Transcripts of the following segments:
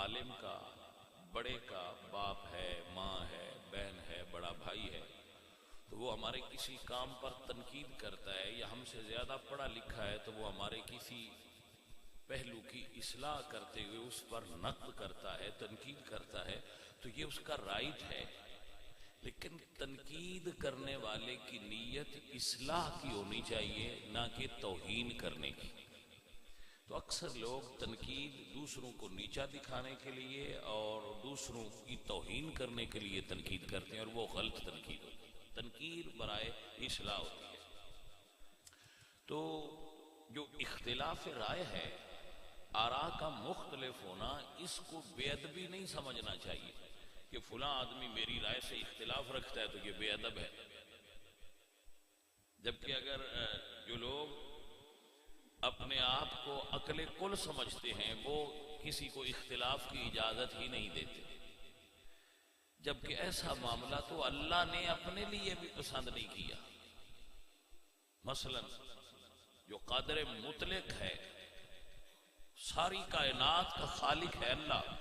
عالم کا، بڑے کا باپ ہے، ماں ہے، بہن ہے، بڑا بھائی ہے، تو وہ ہمارے کسی کام پر تنقید کرتا ہے یا ہم سے زیادہ پڑھا لکھا ہے تو وہ ہمارے کسی پہلو کی اصلاح کرتے ہوئے اس پر نقد کرتا ہے، تنقید کرتا ہے، تو یہ اس کا رائٹ ہے. لیکن تنقید کرنے والے کی نیت اصلاح کی ہونی چاہیے، نہ کہ توہین کرنے کی. تو اکثر لوگ تنقید دوسروں کو نیچا دکھانے کے لیے اور دوسروں کی توہین کرنے کے لیے تنقید کرتے ہیں، اور وہ غلط تنقید ہوتی ہے. تنقید برائے اصلاح ہوتی ہے. تو جو اختلاف رائے ہے، آراء کا مختلف ہونا، اس کو بے ادبی نہیں سمجھنا چاہیے کہ فلاں آدمی میری رائے سے اختلاف رکھتا ہے تو یہ بے ادب ہے. جبکہ اگر جو لوگ اپنے آپ کو عقل کل سمجھتے ہیں وہ کسی کو اختلاف کی اجازت ہی نہیں دیتے. جبکہ ایسا معاملہ تو اللہ نے اپنے لیے بھی پسند نہیں کیا. مثلا جو قادر مطلق ہے، ساری کائنات کا خالق ہے اللہ،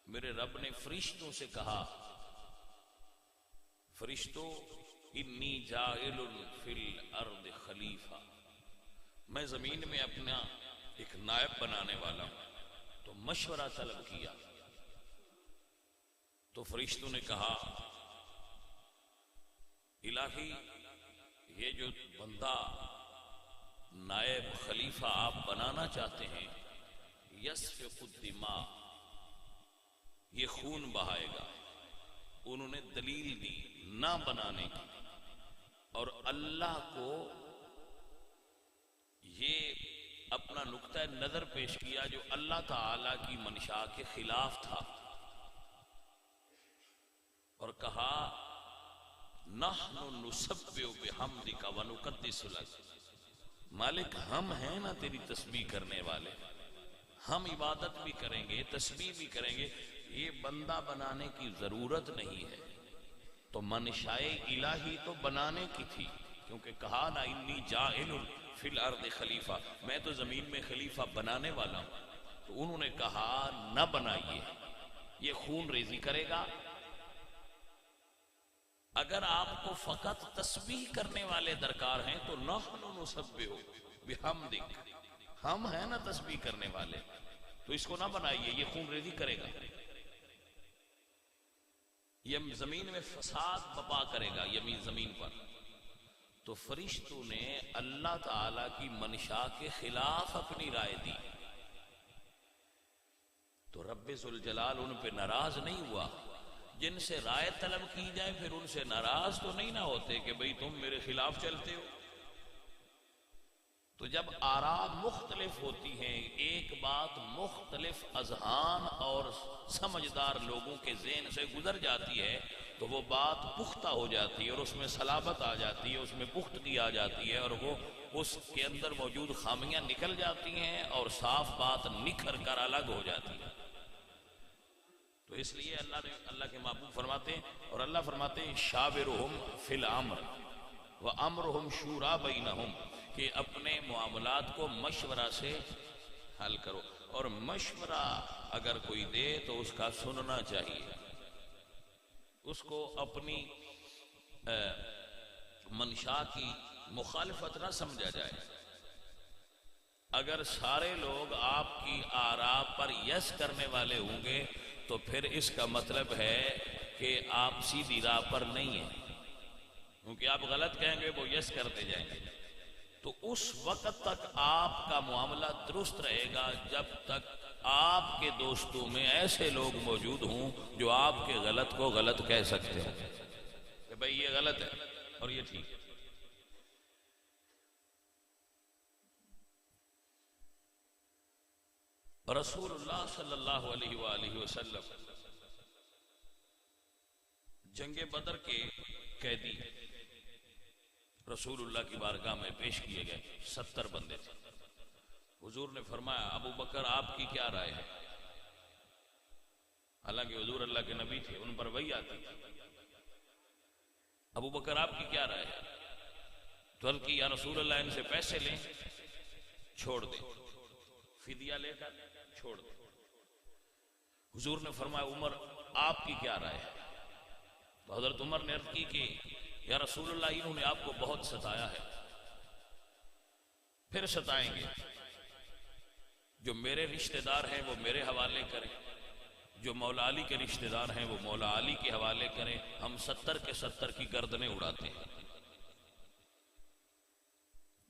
میرے رب نے فرشتوں سے کہا، فرشتوں انی جاعل فی الارض خلیفہ، میں زمین میں اپنا ایک نائب بنانے والا ہوں. تو مشورہ طلب کیا تو فرشتوں نے کہا، الہی یہ جو بندہ نائب خلیفہ آپ بنانا چاہتے ہیں، یسفک الدماء، یہ خون بہائے گا. انہوں نے دلیل دی نہ بنانے کی، اور اللہ کو یہ اپنا نقطہ نظر پیش کیا جو اللہ تعالی کی منشاء کے خلاف تھا، اور کہا نحن نسبح بحمدک ونقدس لک، مالک ہم ہیں نا تیری تسبیح کرنے والے، ہم عبادت بھی کریں گے، تسبیح بھی کریں گے، یہ بندہ بنانے کی ضرورت نہیں ہے. تو منشائے الہی تو بنانے کی تھی، کیونکہ کہا نا انی جاعل فی الارض خلیفہ، میں تو زمین میں خلیفہ بنانے والا ہوں. تو انہوں نے کہا نہ بنائیے، یہ خون ریزی کرے گا. اگر آپ کو فقط تسبیح کرنے والے درکار ہیں تو نحن نسبح بحمدک، ہم ہیں نا تسبیح کرنے والے، تو اس کو نہ بنائیے، یہ خون ریزی کرے گا، یہ زمین میں فساد بپا کرے گا زمین پر. تو فرشتوں نے اللہ تعالی کی منشاء کے خلاف اپنی رائے دی. تو رب ذوالجلال ان پہ ناراض نہیں ہوا. جن سے رائے طلب کی جائے پھر ان سے ناراض تو نہیں نہ ہوتے کہ بھئی تم میرے خلاف چلتے ہو. تو جب آراء مختلف ہوتی ہیں، ایک بات مختلف اذہان اور سمجھدار لوگوں کے ذہن سے گزر جاتی ہے تو وہ بات پختہ ہو جاتی ہے، اور اس میں صلابت آ جاتی ہے، اس میں پختگی آ جاتی ہے، اور وہ اس کے اندر موجود خامیاں نکل جاتی ہیں اور صاف بات نکھر کر الگ ہو جاتی ہے. تو اس لیے اللہ کے محبوب فرماتے ہیں، اور اللہ فرماتے ہیں شاورہم فی الامر وامرہم شورا بینہم، کہ اپنے معاملات کو مشورہ سے حل کرو، اور مشورہ اگر کوئی دے تو اس کا سننا چاہیے، اس کو اپنی منشاء کی مخالفت نہ سمجھا جائے. اگر سارے لوگ آپ کی آراء پر یس کرنے والے ہوں گے تو پھر اس کا مطلب ہے کہ آپ سیدھی راہ پر نہیں ہیں، کیونکہ آپ غلط کہیں گے وہ یس کرتے جائیں گے. تو اس وقت تک آپ کا معاملہ درست رہے گا جب تک آپ کے دوستوں میں ایسے لوگ موجود ہوں جو آپ کے غلط کو غلط کہہ سکتے ہیں کہ بھئی یہ غلط ہے اور یہ ٹھیک ہے. رسول اللہ صلی اللہ علیہ وآلہ وسلم جنگ بدر کے قیدی رسول اللہ کی بارگاہ میں پیش کیے گئے. 70 بندے تھے. حضور نے فرمایا ابو بکر آپ کی کیا رائے ہے؟ حالانکہ حضور اللہ کے نبی تھے، ان پر وحی آتی تھی. ابو بکر آپ کی کیا رائے ہے؟ تو عرض کی یا رسول اللہ ان سے پیسے لیں، چھوڑ دیں، فدیہ لے کر چھوڑ دیں. حضور نے فرمایا عمر آپ کی کیا رائے ہے؟ تو حضرت عمر نے عرض کی کہ یا رسول اللہ انہوں نے آپ کو بہت ستایا ہے، پھر ستائیں گے، جو میرے رشتہ دار ہیں وہ میرے حوالے کریں، جو مولا علی کے رشتہ دار ہیں وہ مولا علی کے حوالے کریں، ہم 70 کے 70 کی گردنیں اڑاتے ہیں۔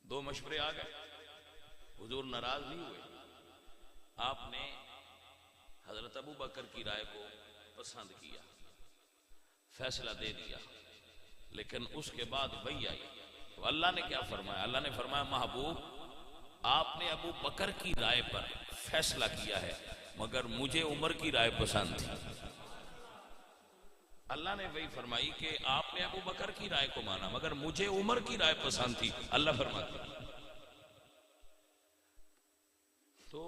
دو مشورے آ گئے، حضور ناراض نہیں ہوئے، آپ نے حضرت ابو بکر کی رائے کو پسند کیا، فیصلہ دے دیا، لیکن اس کے بعد وہی آئی تو اللہ نے کیا فرمایا؟ اللہ نے فرمایا محبوب آپ نے ابو بکر کی رائے پر فیصلہ کیا ہے مگر مجھے عمر کی رائے پسند تھی۔ اللہ نے وہی فرمائی کہ آپ نے ابو بکر کی رائے کو مانا مگر مجھے عمر کی رائے پسند تھی، اللہ فرماتا۔ تو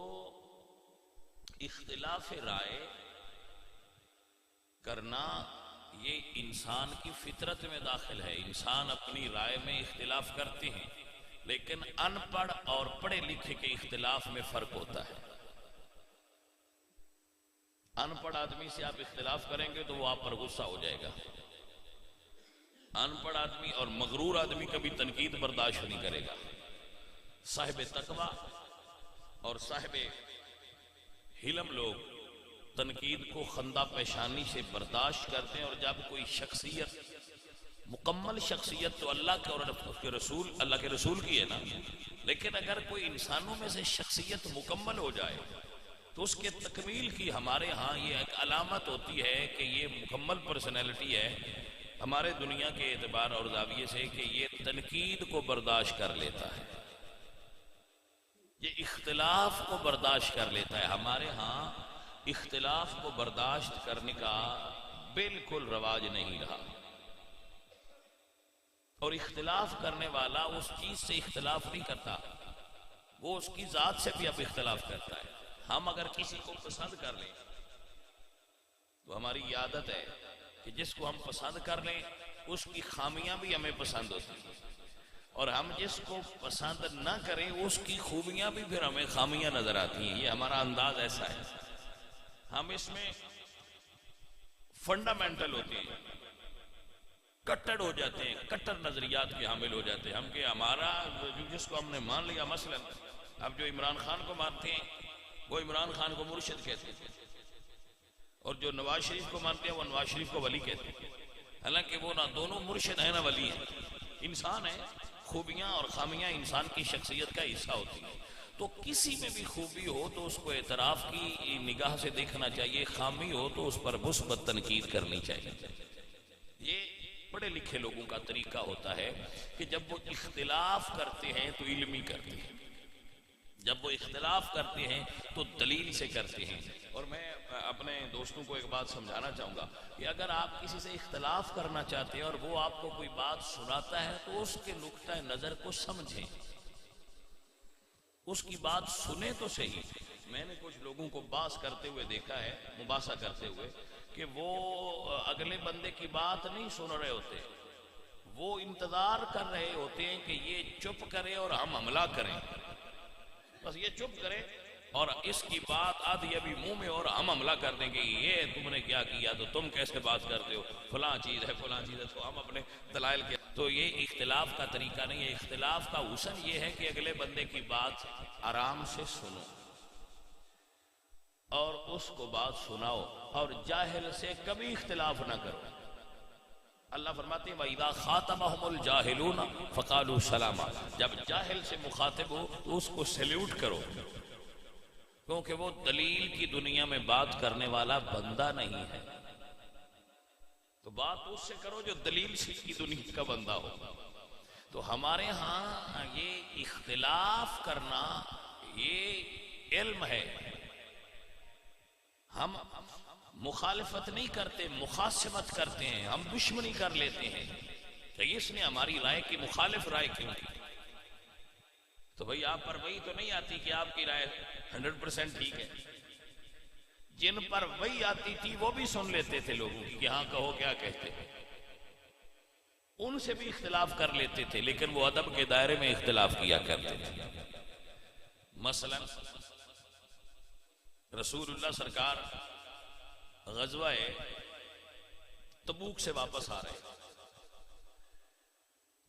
اختلاف رائے کرنا یہ انسان کی فطرت میں داخل ہے، انسان اپنی رائے میں اختلاف کرتے ہیں، لیکن ان پڑھ اور پڑھے لکھے کے اختلاف میں فرق ہوتا ہے۔ ان پڑھ آدمی سے آپ اختلاف کریں گے تو وہ آپ پر غصہ ہو جائے گا، ان پڑھ آدمی اور مغرور آدمی کبھی تنقید برداشت نہیں کرے گا۔ صاحب تقویٰ اور صاحب حلم لوگ تنقید کو خندہ پیشانی سے برداشت کرتے ہیں، اور جب کوئی شخصیت مکمل شخصیت تو اللہ کے رسول کی ہے نا، لیکن اگر کوئی انسانوں میں سے شخصیت مکمل ہو جائے تو اس کے تکمیل کی ہمارے ہاں یہ ایک علامت ہوتی ہے کہ یہ مکمل پرسنالٹی ہے ہمارے دنیا کے اعتبار اور زاویے سے، کہ یہ تنقید کو برداشت کر لیتا ہے، یہ اختلاف کو برداشت کر لیتا ہے۔ ہمارے ہاں اختلاف کو برداشت کرنے کا بالکل رواج نہیں رہا، اور اختلاف کرنے والا اس چیز سے اختلاف نہیں کرتا، وہ اس کی ذات سے بھی اب اختلاف کرتا ہے۔ ہم اگر کسی کو پسند کر لیں تو ہماری یہ عادت ہے کہ جس کو ہم پسند کر لیں اس کی خامیاں بھی ہمیں پسند ہوتی ہیں، اور ہم جس کو پسند نہ کریں اس کی خوبیاں بھی پھر ہمیں خامیاں نظر آتی ہیں۔ یہ ہمارا انداز ایسا ہے، ہم اس میں فنڈامنٹل ہوتے ہیں، کٹڑ ہو جاتے ہیں، کٹر نظریات کے حامل ہو جاتے ہیں ہم، کہ ہمارا جس کو ہم نے مان لیا، مثلا اب جو عمران خان کو مانتے ہیں وہ عمران خان کو مرشد کہتے ہیں، اور جو نواز شریف کو مانتے ہیں وہ نواز شریف کو ولی کہتے ہیں، حالانکہ وہ نہ دونوں مرشد ہیں نہ ولی ہیں، انسان ہے، خوبیاں اور خامیاں انسان کی شخصیت کا حصہ ہوتی ہیں۔ تو کسی میں بھی خوبی ہو تو اس کو اعتراف کی نگاہ سے دیکھنا چاہیے، خامی ہو تو اس پر مثبت تنقید کرنی چاہیے۔ یہ پڑھے لکھے لوگوں کا طریقہ ہوتا ہے کہ جب وہ اختلاف کرتے ہیں تو علمی کرتے ہیں، جب وہ اختلاف کرتے ہیں تو دلیل سے کرتے ہیں۔ اور میں اپنے دوستوں کو ایک بات سمجھانا چاہوں گا کہ اگر آپ کسی سے اختلاف کرنا چاہتے ہیں اور وہ آپ کو کوئی بات سناتا ہے تو اس کے نقطہ نظر کو سمجھیں، اس کی بات سنیں تو صحیح۔ میں نے کچھ لوگوں کو بحث کرتے ہوئے دیکھا ہے، مباحثہ کرتے ہوئے، کہ وہ اگلے بندے کی بات نہیں سن رہے ہوتے، وہ انتظار کر رہے ہوتے ہیں کہ یہ چپ کرے اور ہم حملہ کریں، بس یہ چپ کرے اور اس کی بات آدھی ابھی منہ میں اور ہم حملہ کر دیں گے، یہ تم نے کیا کیا، تو تم کیسے بات کرتے ہو، فلاں چیز ہے فلاں چیز ہے، تو ہم اپنے دلائل کے۔ تو یہ اختلاف کا طریقہ نہیں ہے۔ اختلاف کا حسن یہ ہے کہ اگلے بندے کی بات آرام سے سنو اور اس کو بات سناؤ، اور جاہل سے کبھی اختلاف نہ کرو۔ اللہ فرماتے ہیں وَإِذَا خَاطَبَهُمُ الْجَاهِلُونَ فَقَالُوا سَلَامًا، جب جاہل سے مخاطب ہو تو اس کو سیلیوٹ کرو، کیونکہ وہ دلیل کی دنیا میں بات کرنے والا بندہ نہیں ہے، تو بات اس سے کرو جو دلیل کی دنیا کا بندہ ہو۔ تو ہمارے ہاں یہ اختلاف کرنا یہ علم ہے، ہم مخالفت نہیں کرتے، مخاصمت کرتے ہیں، ہم دشمنی کر لیتے ہیں کہ اس نے ہماری رائے کی مخالف رائے کیوں کی۔ تو بھئی آپ پر وہی تو نہیں آتی کہ آپ کی رائے 100% ٹھیک ہے، جن پر وہی آتی تھی وہ بھی سن لیتے تھے لوگوں کی کہ ہاں کہو کیا کہتے ہیں، ان سے بھی اختلاف کر لیتے تھے، لیکن وہ ادب کے دائرے میں اختلاف کیا کرتے تھے۔ مثلا رسول اللہ سرکار غزوہ تبوک سے واپس آ رہے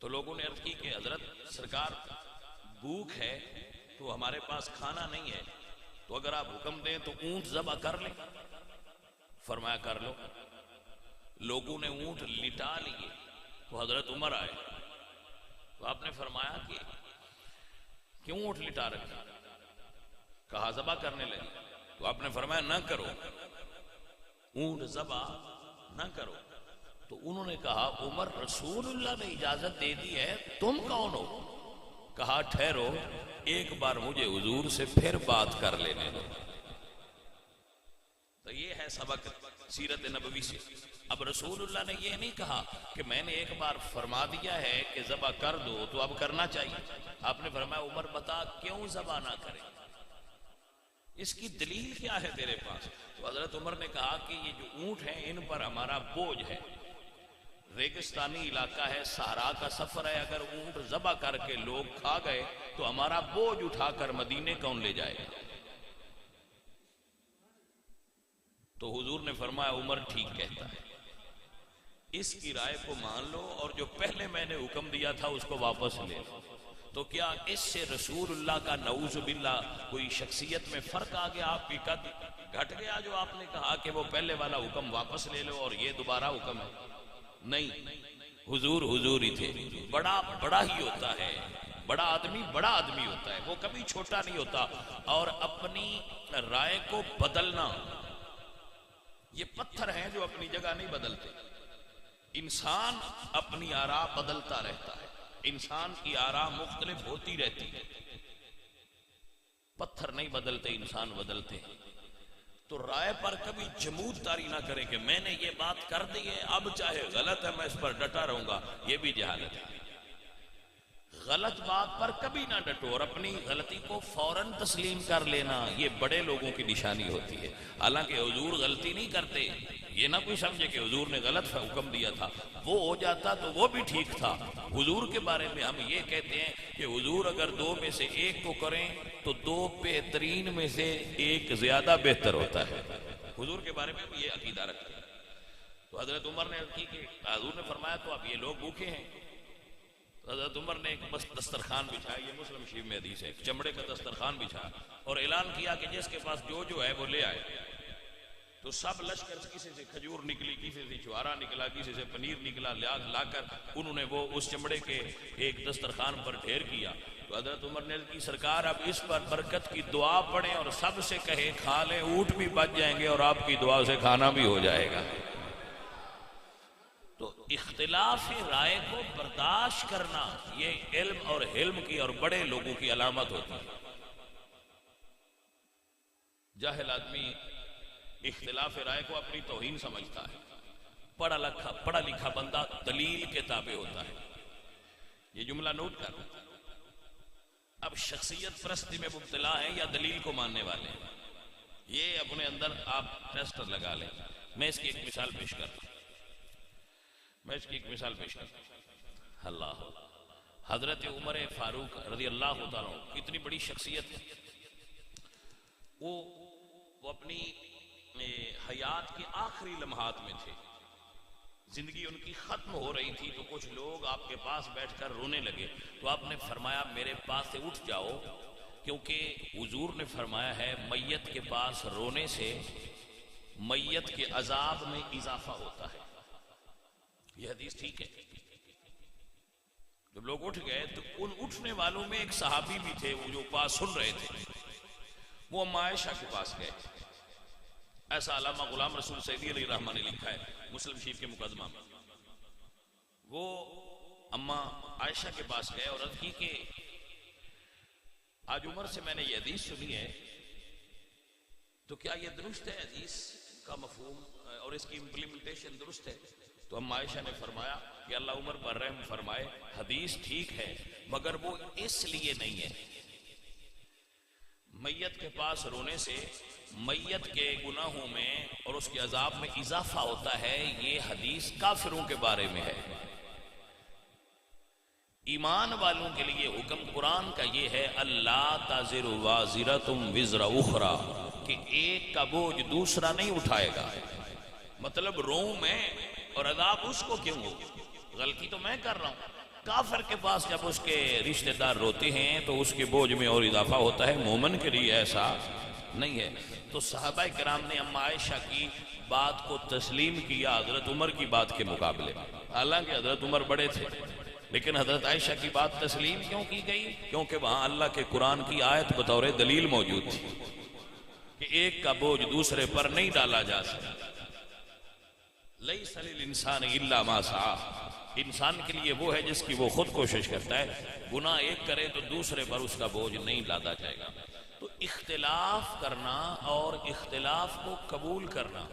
تو لوگوں نے عرض کی کہ حضرت سرکار بھوک ہے تو ہمارے پاس کھانا نہیں ہے، تو اگر آپ حکم دیں تو اونٹ ذبح کر لیں۔ فرمایا کر لو۔ لوگوں نے اونٹ لٹا لیے تو حضرت عمر آئے تو آپ نے فرمایا کہ کیوں اونٹ لٹا رکھا؟ کہا ذبح کرنے لگے تو آپ نے فرمایا نہ کرو، اونٹ ذبح نہ کرو۔ تو انہوں نے کہا عمر رسول اللہ نے اجازت دے دی ہے، تم کون ہو؟ کہا ٹھہرو، ایک بار مجھے حضور سے پھر بات کر لینے دو۔ تو یہ ہے سبق سیرت نبوی سے۔ اب رسول اللہ نے یہ نہیں کہا کہ میں نے ایک بار فرما دیا ہے کہ ذبح کر دو تو اب کرنا چاہیے۔ آپ نے فرمایا عمر بتا کیوں ذبح نہ کرے، اس کی دلیل کیا ہے تیرے پاس؟ تو حضرت عمر نے کہا کہ یہ جو اونٹ ہیں ان پر ہمارا بوجھ ہے، ریگستانی علاقہ ہے، صحرا کا سفر ہے، اگر اونٹ ذبح کر کے لوگ کھا گئے تو ہمارا بوجھ اٹھا کر مدینے کون لے جائے گا؟ تو حضور نے فرمایا عمر ٹھیک کہتا ہے، اس کی رائے کو مان لو اور جو پہلے میں نے حکم دیا تھا اس کو واپس لے لو۔ تو کیا اس سے رسول اللہ کا نعوذ باللہ کوئی شخصیت میں فرق آ گیا؟ آپ کی قد گھٹ گیا جو آپ نے کہا کہ وہ پہلے والا حکم واپس لے لو اور یہ دوبارہ حکم ہے؟ نہیں، حضور حضور ہی تھے۔ بڑا بڑا ہی ہوتا ہے، بڑا آدمی بڑا آدمی ہوتا ہے، وہ کبھی چھوٹا نہیں ہوتا۔ اور اپنی رائے کو بدلنا، یہ پتھر ہیں جو اپنی جگہ نہیں بدلتے، انسان اپنی آراء بدلتا رہتا ہے، انسان کی آراء مختلف ہوتی رہتی ہے، پتھر نہیں بدلتے، انسان بدلتے ہیں۔ تو رائے پر کبھی جمود طاری نہ کرے کہ میں نے یہ بات کر دی ہے اب چاہے غلط ہے میں اس پر ڈٹا رہوں گا، یہ بھی جہالت ہے۔ غلط بات پر کبھی نہ ڈٹو اور اپنی غلطی کو فوراً تسلیم کر لینا، یہ بڑے لوگوں کی نشانی ہوتی ہے۔ حالانکہ حضور غلطی نہیں کرتے، یہ نہ کوئی سمجھے کہ حضور نے غلط حکم دیا تھا، وہ ہو جاتا تو وہ بھی ٹھیک تھا۔ حضور کے بارے میں ہم یہ کہتے ہیں کہ حضور اگر دو میں سے ایک کو کریں تو دو بہترین میں سے ایک زیادہ بہتر ہوتا ہے۔ حضور کے بارے میں ہم یہ عقیدہ رکھتے ہیں۔ تو حضرت عمر نے کی کہ حضور نے فرمایا تو اب یہ لوگ بھوکے ہیں۔ حضرت عمر نے ایک دسترخوان بچھایا، یہ مسلم شریف میں حدیث ہے، ایک چمڑے کا دسترخوان بچھایا اور اعلان کیا کہ جس کے پاس جو ہے وہ لے آئے۔ تو سب لشکر کسی سے کھجور نکلی، کسی سے چھوارا نکلا، کسی سے پنیر نکلا، لا کر انہوں نے وہ اس چمڑے کے ایک دسترخوان پر ڈھیر کیا۔ تو حضرت عمر نے کی سرکار اب اس پر برکت کی دعا پڑھیں اور سب سے کہے کھا لیں، اونٹ بھی بچ جائیں گے اور آپ کی دعا سے کھانا بھی ہو جائے گا۔ تو اختلاف رائے کو برداشت کرنا یہ علم اور حلم کی اور بڑے لوگوں کی علامت ہوتی ہے۔ جاہل آدمی اختلاف رائے کو اپنی توہین سمجھتا ہے، پڑھا لکھا بندہ دلیل کے تابع ہوتا ہے۔ یہ جملہ نوٹ کر، اب شخصیت پرستی میں مبتلا ہیں یا دلیل کو ماننے والے ہیں، یہ اپنے اندر آپ ٹیسٹ لگا لیں۔ میں اس کی ایک مثال پیش کرتا ہوں۔ اللہ حضرت عمر فاروق رضی اللہ تعالیٰ عنہ اتنی بڑی شخصیت ہے، وہ اپنی حیات کے آخری لمحات میں تھے، زندگی ان کی ختم ہو رہی تھی، تو کچھ لوگ آپ کے پاس بیٹھ کر رونے لگے تو آپ نے فرمایا میرے پاس سے اٹھ جاؤ، کیونکہ حضور نے فرمایا ہے میت کے پاس رونے سے میت کے عذاب میں اضافہ ہوتا ہے۔ یہ حدیث ٹھیک ہے۔ جب لوگ اٹھ گئے تو ان اٹھنے والوں میں ایک صحابی بھی تھے، وہ جو پاس سن رہے تھے، وہ اما عائشہ کے پاس گئے۔ ایسا علامہ غلام رسول سعیدی علیہ رحمہ نے لکھا ہے مسلم شریف کے مقدمہ میں۔ وہ اما عائشہ کے پاس گئے اور عرض کی کہ آج عمر سے میں نے یہ حدیث سنی ہے، تو کیا یہ درست ہے، حدیث کا مفہوم اور اس کی امپلیمنٹیشن درست ہے؟ تو اما عائشہ نے فرمایا کہ اللہ عمر پر رحم فرمائے، حدیث ٹھیک ہے مگر وہ اس لیے نہیں ہے۔ میت کے پاس رونے سے میت کے گناہوں میں اور اس کے عذاب میں اضافہ ہوتا ہے، یہ حدیث کافروں کے بارے میں ہے۔ ایمان والوں کے لیے حکم قرآن کا یہ ہے اللہ تازر وازرۃ وزر اخری، کہ ایک کا بوجھ دوسرا نہیں اٹھائے گا۔ مطلب روم میں اور عذاب اس کو کیوں ہو؟ غلطی تو میں کر رہا ہوں. کافر کے پاس جب اس کے رشتہ دار روتے ہیں تو اس کے بوجھ میں اور اضافہ ہوتا ہے، مومن کے لیے ایسا نہیں ہے. تو صحابہ کرام نے اما عائشہ کی بات کو تسلیم کیا حضرت عمر کی بات کے مقابلے میں. حالانکہ حضرت عمر بڑے تھے، لیکن حضرت عائشہ کی بات تسلیم کیوں کی گئی؟ کیونکہ وہاں اللہ کے قرآن کی آیت بطور دلیل موجود تھی کہ ایک کا بوجھ دوسرے پر نہیں ڈالا جا سکتا. لیس للانسان الا ما سعی، انسان کے لیے وہ ہے جس کی وہ خود کوشش کرتا ہے. گناہ ایک کرے تو دوسرے پر اس کا بوجھ نہیں لادا جائے گا. تو اختلاف کرنا اور اختلاف کو قبول کرنا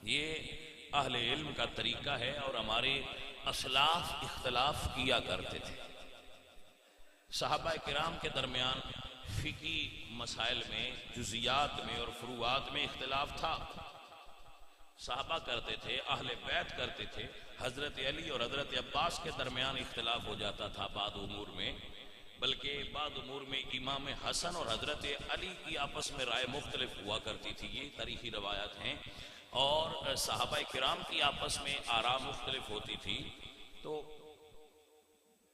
یہ اہل علم کا طریقہ ہے، اور ہمارے اسلاف اختلاف کیا کرتے تھے. صحابہ کرام کے درمیان فقہی مسائل میں، جزیات میں اور فروعات میں اختلاف تھا. صحابہ کرتے تھے، اہل بیت کرتے تھے. حضرت علی اور حضرت عباس کے درمیان اختلاف ہو جاتا تھا بعض امور میں، بلکہ بعض امور میں امام حسن اور حضرت علی کی آپس میں رائے مختلف ہوا کرتی تھی. یہ تاریخی روایات ہیں. اور صحابہ کرام کی آپس میں آراء مختلف ہوتی تھی. تو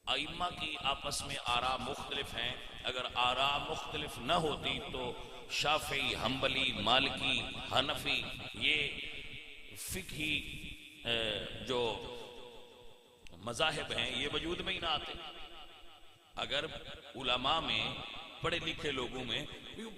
ائمہ کی آپس میں آراء مختلف ہیں. اگر آراء مختلف نہ ہوتی تو شافعی، حنبلی، مالکی، حنفی یہ فقہی جو مذاہب ہیں یہ وجود میں ہی نہ آتے. اگر علماء میں، پڑھے لکھے لوگوں میں،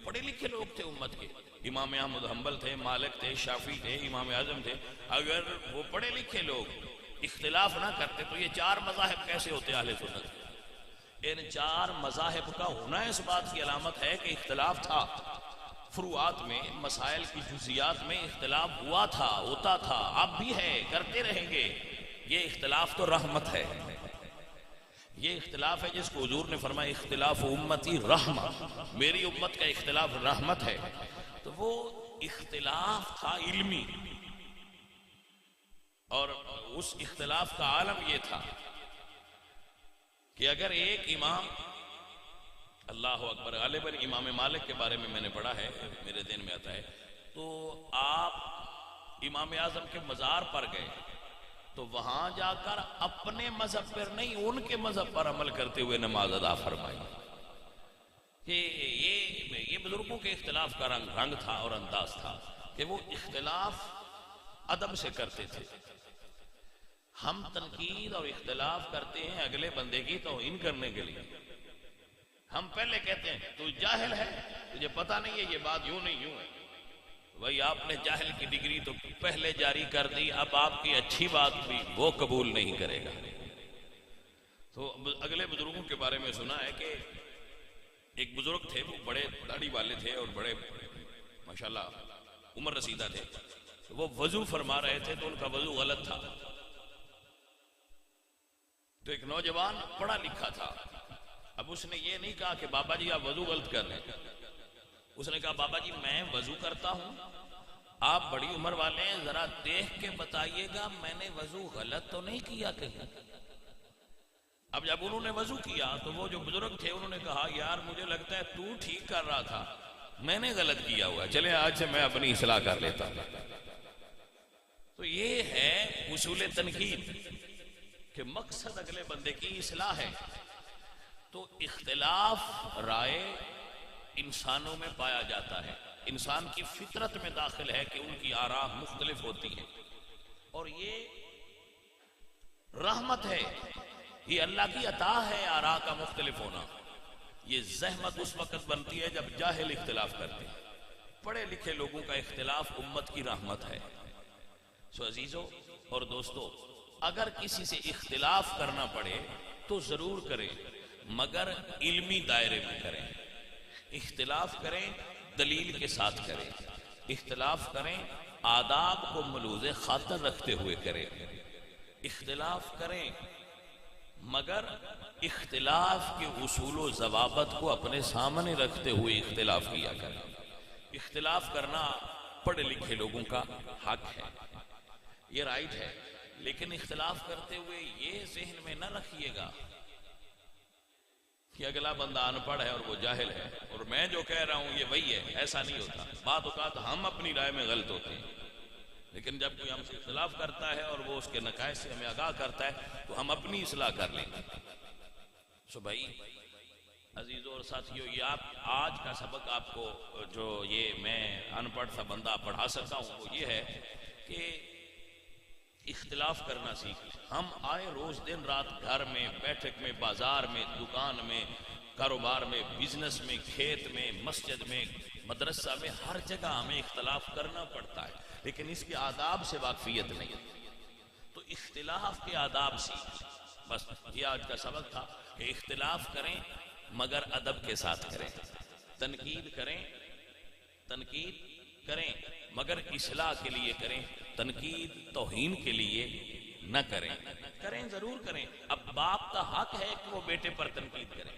پڑھے لکھے لوگ تھے امت کے، امام احمد حنبل تھے، مالک تھے، شافعی تھے، امام اعظم تھے، اگر وہ پڑھے لکھے لوگ اختلاف نہ کرتے تو یہ چار مذاہب کیسے ہوتے اہل سنت؟ ان چار مذاہب کا ہونا اس بات کی علامت ہے کہ اختلاف تھا. فروعات میں، مسائل کی جزیات میں اختلاف ہوا تھا، ہوتا تھا، اب بھی ہے، کرتے رہیں گے. یہ اختلاف تو رحمت ہے. یہ اختلاف ہے جس کو حضور نے فرمایا اختلاف امتی رحمہ، میری امت کا اختلاف رحمت ہے. تو وہ اختلاف تھا علمی، اور اس اختلاف کا عالم یہ تھا کہ اگر ایک امام، اللہ اکبر، غالباً امام مالک کے بارے میں نے پڑھا ہے، میرے ذہن میں آتا ہے، تو آپ امام اعظم کے مزار پر گئے تو وہاں جا کر اپنے مذہب پر نہیں، ان کے مذہب پر عمل کرتے ہوئے نماز ادا فرمائی. یہ بزرگوں کے اختلاف کا رنگ تھا اور انداز تھا کہ وہ اختلاف ادب سے کرتے تھے. ہم تنقید اور اختلاف کرتے ہیں اگلے بندے کی توہین کرنے کے لیے. ہم پہلے کہتے ہیں تو جاہل ہے، تجھے پتہ نہیں ہے یہ بات یوں نہیں یوں ہے. وہی آپ نے جاہل کی ڈگری تو پہلے جاری کر دی، اب آپ کی اچھی بات بھی وہ قبول نہیں کرے گا. تو اگلے بزرگوں کے بارے میں سنا ہے کہ ایک بزرگ تھے، وہ بڑے داڑھی والے تھے اور بڑے ماشاءاللہ عمر رسیدہ تھے. وہ وضو فرما رہے تھے تو ان کا وضو غلط تھا. تو ایک نوجوان پڑھا لکھا تھا. اب اس نے یہ نہیں کہا کہ بابا جی آپ وضو غلط کر رہے ہیں. اس نے کہا بابا جی میں وضو کرتا ہوں، آپ بڑی عمر والے ہیں، ذرا دیکھ کے بتائیے گا میں نے وضو غلط تو نہیں کیا کہیں. اب جب انہوں نے وضو کیا تو وہ جو بزرگ تھے انہوں نے کہا یار مجھے لگتا ہے تو ٹھیک کر رہا تھا، میں نے غلط کیا ہوا، چلے آج سے میں اپنی اصلاح کر لیتا ہوں. تو یہ ہے اصول تنقید کہ مقصد اگلے بندے کی اصلاح ہے. تو اختلاف رائے انسانوں میں پایا جاتا ہے، انسان کی فطرت میں داخل ہے کہ ان کی آراء مختلف ہوتی ہیں، اور یہ رحمت ہے، یہ اللہ کی عطا ہے آراء کا مختلف ہونا. یہ زحمت اس وقت بنتی ہے جب جاہل اختلاف کرتے ہیں. پڑھے لکھے لوگوں کا اختلاف امت کی رحمت ہے. سو عزیزو اور دوستو، اگر کسی سے اختلاف کرنا پڑے تو ضرور کریں، مگر علمی دائرے میں کریں. اختلاف کریں دلیل کے ساتھ کریں، اختلاف کریں آداب کو ملوز خاطر رکھتے ہوئے کریں. اختلاف کریں مگر اختلاف کے اصول و ضوابط کو اپنے سامنے رکھتے ہوئے اختلاف کیا کریں. اختلاف کرنا پڑھے لکھے لوگوں کا حق ہے، یہ رائٹ ہے، لیکن اختلاف کرتے ہوئے یہ ذہن میں نہ رکھیے گا کہ اگلا بندہ ان پڑھ ہے اور وہ جاہل ہے اور میں جو کہہ رہا ہوں یہ وہی ہے. ایسا نہیں ہوتا. بعض اوقات ہم اپنی رائے میں غلط ہوتے ہیں. لیکن جب کوئی ہم سے اختلاف کرتا ہے اور وہ اس کے نقائص سے ہمیں آگاہ کرتا ہے تو ہم اپنی اصلاح کر لیں گے. سو بھائی عزیزوں اور ساتھیوں، یہ آج کا سبق آپ کو جو یہ میں ان پڑھ سا بندہ پڑھا سکتا ہوں وہ یہ ہے کہ اختلاف کرنا سیکھ. ہم آئے روز دن رات گھر میں، بیٹھک میں، بازار میں، دکان میں، کاروبار میں، بزنس میں، کھیت میں، مسجد میں، مدرسہ میں، ہر جگہ ہمیں اختلاف کرنا پڑتا ہے، لیکن اس کے آداب سے واقفیت نہیں. تو اختلاف کے آداب سیکھ. بس یہ آج کا سبق تھا کہ اختلاف کریں مگر ادب کے ساتھ کریں. تنقید کریں مگر اصلاح کے لیے کریں. تنقید توہین کے لیے نہ کریں. کریں ضرور کریں. اب باپ کا حق ہے کہ وہ بیٹے پر تنقید کرے.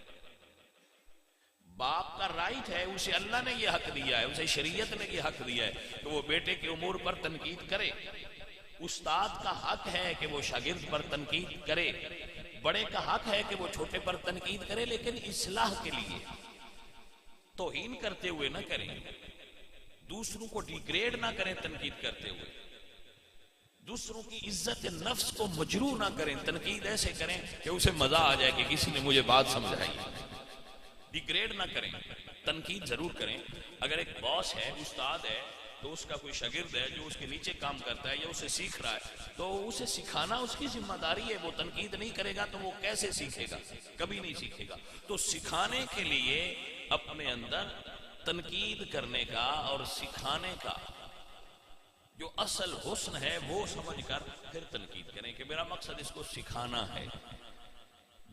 باپ کا رائٹ ہے، اسے اللہ نے یہ حق دیا ہے، اسے شریعت نے یہ حق دیا ہے کہ وہ بیٹے کے امور پر تنقید کرے. استاد کا حق ہے کہ وہ شاگرد پر تنقید کرے. بڑے کا حق ہے کہ وہ چھوٹے پر تنقید کرے، لیکن اصلاح کے لیے. توہین کرتے ہوئے نہ کریں، دوسروں کو ڈیگریڈ نہ کریں تنقید کرتے ہوئے، دوسروں کی عزت نفس کو مجروح نہ کریں. تنقید ایسے کریں کہ اسے مزہ آ جائے کہ کسی نے مجھے بات سمجھائی. ڈیگریڈ نہ کریں، تنقید ضرور کریں. اگر ایک باس ہے، استاد ہے، تو اس کا کوئی شاگرد ہے جو اس کے نیچے کام کرتا ہے یا اسے سیکھ رہا ہے، تو اسے سکھانا اس کی ذمہ داری ہے. وہ تنقید نہیں کرے گا تو وہ کیسے سیکھے گا؟ کبھی نہیں سیکھے گا. تو سکھانے کے لیے اپنے اندر تنقید کرنے کا اور سکھانے کا جو اصل حسن ہے وہ سمجھ کر پھر تنقید کریں کہ میرا مقصد اس کو سکھانا ہے.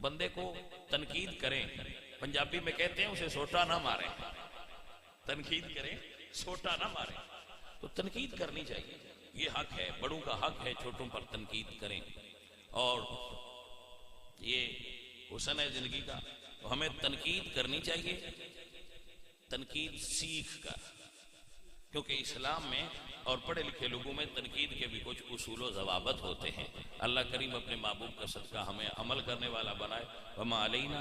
بندے کو تنقید کریں، پنجابی میں کہتے ہیں اسے سوٹا نہ ماریں. تنقید کریں، سوٹا نہ ماریں. تو تنقید کرنی چاہیے، یہ حق ہے. بڑوں کا حق ہے چھوٹوں پر تنقید کریں. اور یہ حسن ہے زندگی کا. تو ہمیں تنقید کرنی چاہیے، تنقید سیکھ کر، کیونکہ اسلام میں اور پڑھے لکھے لوگوں میں تنقید کے بھی کچھ اصول و ضوابط ہوتے ہیں. اللہ کریم اپنے محبوب کا صدقہ ہمیں عمل کرنے والا بنائے. وما علینا